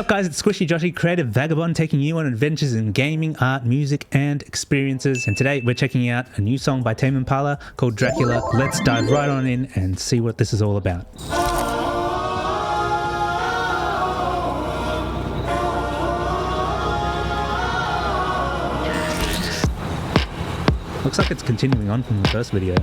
up, guys? It's SquishyJoshy, creative vagabond, taking you on adventures in gaming, art, music, and experiences. And today we're checking out a new song by Tame Impala called Dracula. Let's dive right on in and see what this is all about. Looks like it's continuing on from the first video.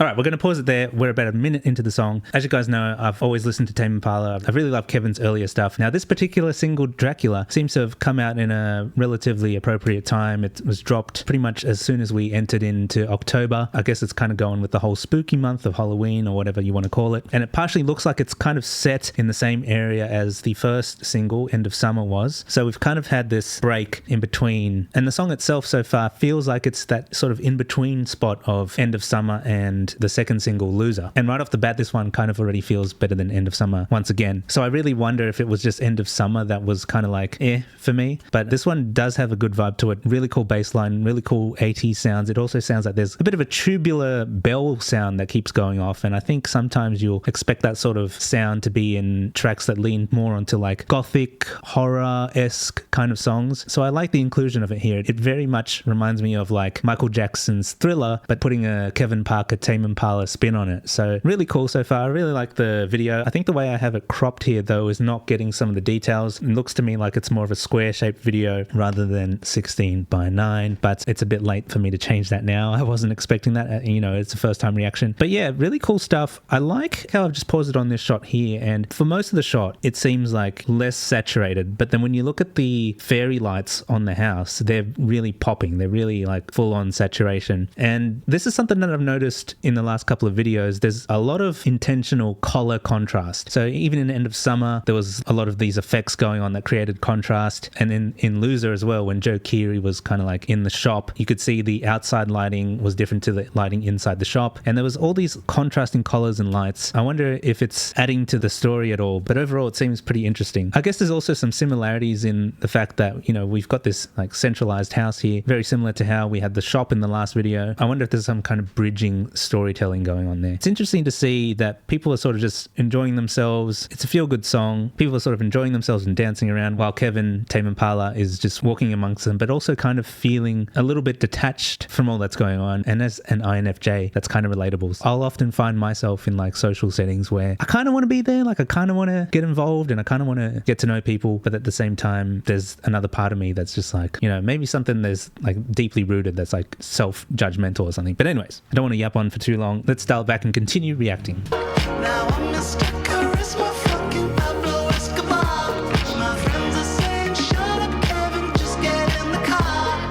All right, we're going to pause it there. We're about a minute into the song. As you guys know, I've always listened to Tame Impala. I really love Kevin's earlier stuff. Now, this particular single, Dracula, seems to have come out in a relatively appropriate time. It was dropped pretty much as soon as we entered into October. I guess it's kind of going with the whole spooky month of Halloween or whatever you want to call it. And it partially looks like it's kind of set in the same area as the first single, End of Summer, was. So we've kind of had this break in between. And the song itself so far feels like it's that sort of in-between spot of End of Summer and the second single, Loser. And right off the bat, this one kind of already feels better than End of Summer once again. So I really wonder if it was just End of Summer that was kind of like for me. But this one does have a good vibe to it. Really cool bass line, really cool 80s sounds. It also sounds like there's a bit of a tubular bell sound that keeps going off. And I think sometimes you'll expect that sort of sound to be in tracks that lean more onto like gothic, horror-esque kind of songs. So I like the inclusion of it here. It very much reminds me of like Michael Jackson's Thriller, but putting a Kevin Parker Tame Impala spin on it. So really cool so far. I really like the video. I think the way I have it cropped here though is not getting some of the details. It looks to me like it's more of a square shaped video rather than 16:9, but it's a bit late for me to change that now. I wasn't expecting that, it's a first time reaction. But yeah, really cool stuff. I like how I've just paused it on this shot here, and for most of the shot it seems like less saturated, but then when you look at the fairy lights on the house, they're really popping. They're really like full on saturation. And this is something that I've noticed in the last couple of videos. There's a lot of intentional color contrast. So even in End of Summer, there was a lot of these effects going on that created contrast. And then in Loser as well, when Joe Keery was kind of like in the shop, you could see the outside lighting was different to the lighting inside the shop. And there was all these contrasting colors and lights. I wonder if it's adding to the story at all, but overall it seems pretty interesting. I guess there's also some similarities in the fact that, we've got this like centralized house here, very similar to how we had the shop in the last video. I wonder if there's some kind of bridging storytelling going on there. It's interesting to see that people are sort of just enjoying themselves. It's a feel-good song. People are sort of enjoying themselves and dancing around while Kevin, Tame Impala, is just walking amongst them, but also kind of feeling a little bit detached from all that's going on. And as an INFJ, that's kind of relatable. I'll often find myself in like social settings where I kind of want to be there, like I kind of want to get involved and I kind of want to get to know people, but at the same time, there's another part of me that's just like, maybe something there's like deeply rooted that's like self-judgmental or something. But anyways, I don't want to yap on for too long. Let's dial back and continue reacting. Now I'm Mr. Charisma, fucking Pablo Escobar. My friends are saying, shut up, Kevin, just get in the car.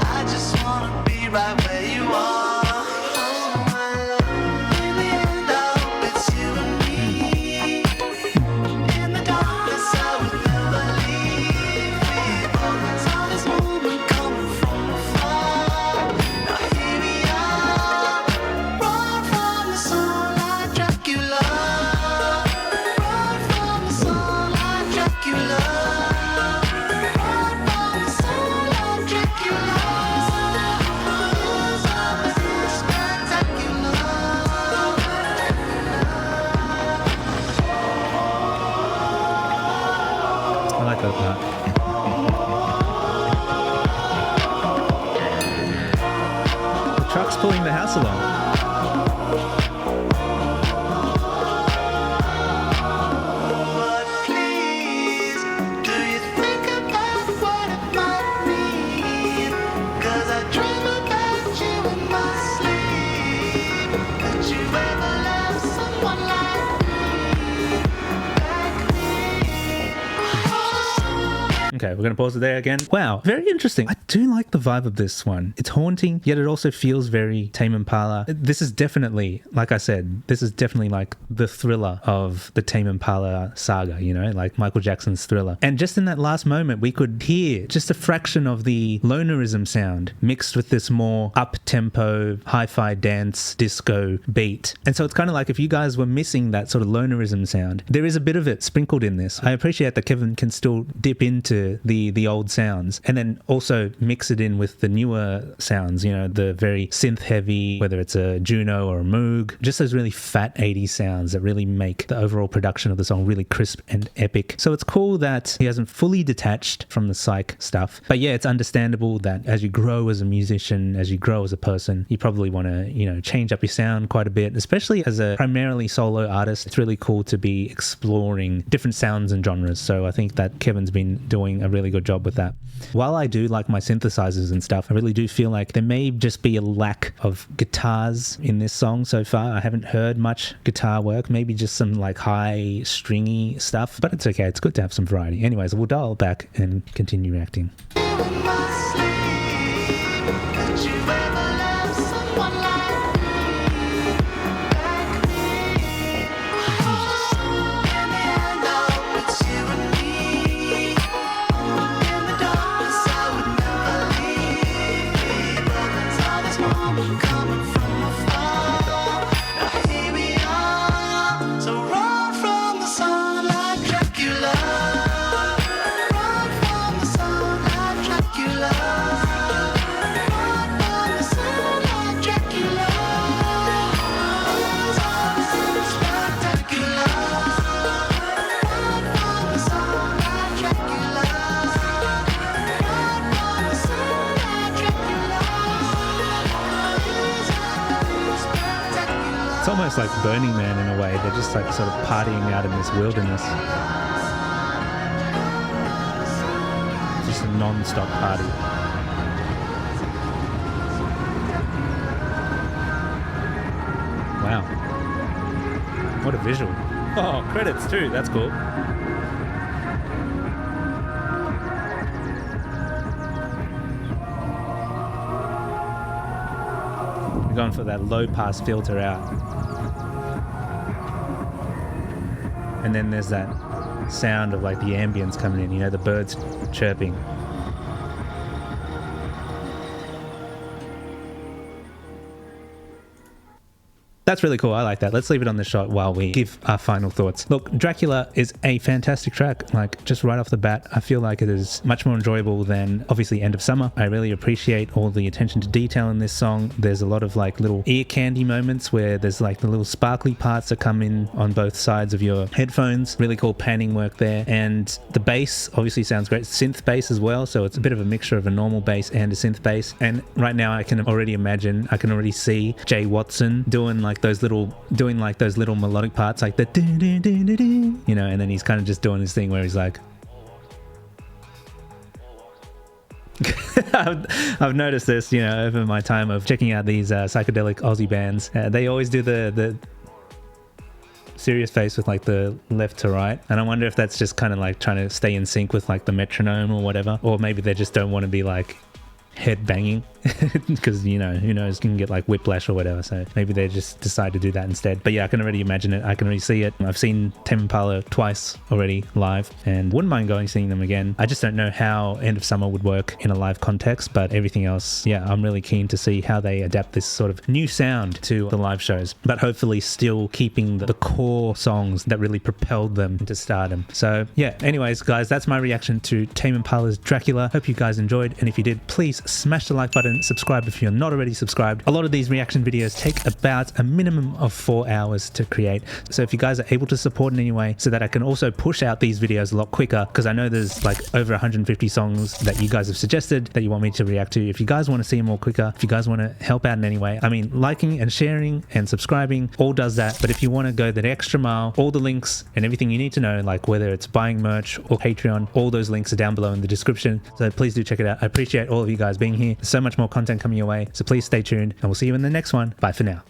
I just wanna be right where you are. Oh, my love. In the end, I hope it's you and me. In the darkness, I would never leave. We saw this movement coming from afar. Now here we are, run from the sun like Dracula. Run from the sun like Dracula. Run from the sun like Dracula. Spectacular. I like that part. The truck's pulling the house along. Okay, we're going to pause it there again. Wow, very interesting. I do like the vibe of this one. It's haunting, yet it also feels very Tame Impala. This is definitely, like I said, this is definitely like the thriller of the Tame Impala saga, you know, like Michael Jackson's Thriller. And just in that last moment, we could hear just a fraction of the lonerism sound mixed with this more up-tempo, hi-fi dance, disco beat. And so it's kind of like if you guys were missing that sort of lonerism sound, there is a bit of it sprinkled in this. I appreciate that Kevin can still dip into the old sounds and then also mix it in with the newer sounds, you know, the very synth heavy, whether it's a Juno or a Moog, just those really fat 80s sounds that really make the overall production of the song really crisp and epic. So it's cool that he hasn't fully detached from the psych stuff. But yeah, it's understandable that as you grow as a musician, as you grow as a person, you probably want to, you know, change up your sound quite a bit, especially as a primarily solo artist. It's really cool to be exploring different sounds and genres. So I think that Kevin's been doing a really good job with that. While I do like my synthesizers and stuff, I really do feel like there may just be a lack of guitars in this song so far. I haven't heard much guitar work, maybe just some like high stringy stuff, but it's okay. It's good to have some variety. Anyways, we'll dial back and continue reacting. It's almost like Burning Man in a way. They're just like sort of partying out in this wilderness. Just a non-stop party. Wow. What a visual. Oh, credits too. That's cool. We're going for that low pass filter out. And then there's that sound of like the ambience coming in, you know, the birds chirping. That's really cool. I like that. Let's leave it on the shot while we give our final thoughts. Look, Dracula is a fantastic track. Like, just right off the bat, I feel like it is much more enjoyable than, obviously, End of Summer. I really appreciate all the attention to detail in this song. There's a lot of, like, little ear candy moments where there's, like, the little sparkly parts that come in on both sides of your headphones. Really cool panning work there. And the bass obviously sounds great. Synth bass as well, so it's a bit of a mixture of a normal bass and a synth bass. And right now, I can already see Jay Watson doing, like, those little melodic parts, like the you know, and then he's kind of just doing this thing where he's like I've noticed this, you know, over my time of checking out these psychedelic Aussie bands. They always do the serious face with like the left to right, and I wonder if that's just kind of like trying to stay in sync with like the metronome or whatever, or maybe they just don't want to be like head banging because, you know, who knows, can get like whiplash or whatever, so maybe they just decide to do that instead. But yeah, I can already imagine it. I can already see it. I've seen Tame Impala twice already live and wouldn't mind going seeing them again. I just don't know how End of Summer would work in a live context, but everything else, yeah, I'm really keen to see how they adapt this sort of new sound to the live shows, but hopefully still keeping the core songs that really propelled them into stardom. So yeah, anyways guys, that's my reaction to Tame Impala's Dracula. Hope you guys enjoyed, and if you did, please smash the like button, subscribe if you're not already subscribed. A lot of these reaction videos take about a minimum of 4 hours to create, so if you guys are able to support in any way so that I can also push out these videos a lot quicker, because I know there's like over 150 songs that you guys have suggested that you want me to react to. If you guys want to see them more quicker, if you guys want to help out in any way, I mean, liking and sharing and subscribing all does that, but if you want to go that extra mile, all the links and everything you need to know, like whether it's buying merch or Patreon, all those links are down below in the description, so please do check it out. I appreciate all of you guys being here. There's so much more content coming your way, so please stay tuned, and we'll see you in the next one. Bye for now.